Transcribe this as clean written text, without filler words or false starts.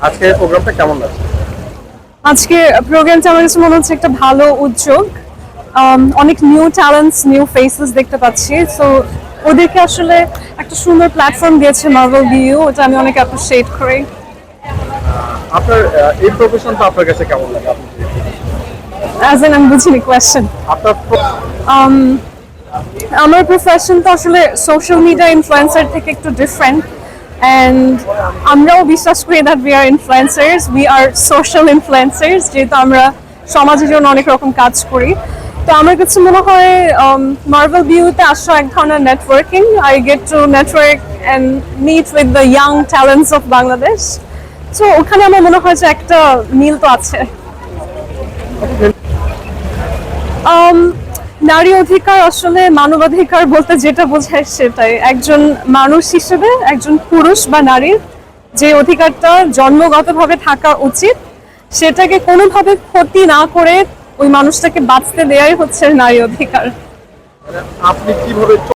আজকে প্রোগ্রামটা কেমন লাগছে? আজকে প্রোগ্রামটা আমার কাছে মনে হচ্ছে একটা ভালো উদ্যোগ। অনেক নিউ ট্যালেন্টস, নিউ ফেসেস দেখতে পাচ্ছি। সো ওদেরকে আসলে একটা সুন্দর প্ল্যাটফর্ম দিয়েছে মার্ভেল ভিউ, ওটা আমি অনেক অ্যাপ্রিশিয়েট করি। আপনার এই প্রফেশনটা আপনার কাছে কেমন লাগে? আপনি অ্যাজ এন আমি বুঝিনি কোয়েশ্চেন। আপনার আমার প্রফেশন তো আসলে সোশ্যাল মিডিয়া ইনফ্লুয়েন্সার থেকে একটু ডিফারেন্ট, অ্যান্ড আমরাও বিশ্বাস করি that we are influencers, we are social influencers, যেহেতু আমরা সমাজের জন্য অনেক রকম কাজ করি। তো আমার কাছে মনে হয় মার্ভেল ভিউতে আসা এক ধরনের networking. I get to network and meet with the young talents of Bangladesh. তো ওখানে আমার মনে হয় যে একটা মিল তো আছে। নারী অধিকার আসলে মানবাধিকার বলতে যেটা বোঝায় সেটাই। একজন মানুষ হিসেবে একজন পুরুষ বা নারীর যে অধিকারটা জন্মগতভাবে থাকা উচিত, সেটাকে কোনোভাবে ক্ষতি না করে ওই মানুষটাকে বাঁচতে দেয়াই হচ্ছে নারী অধিকার। আপনি কিভাবে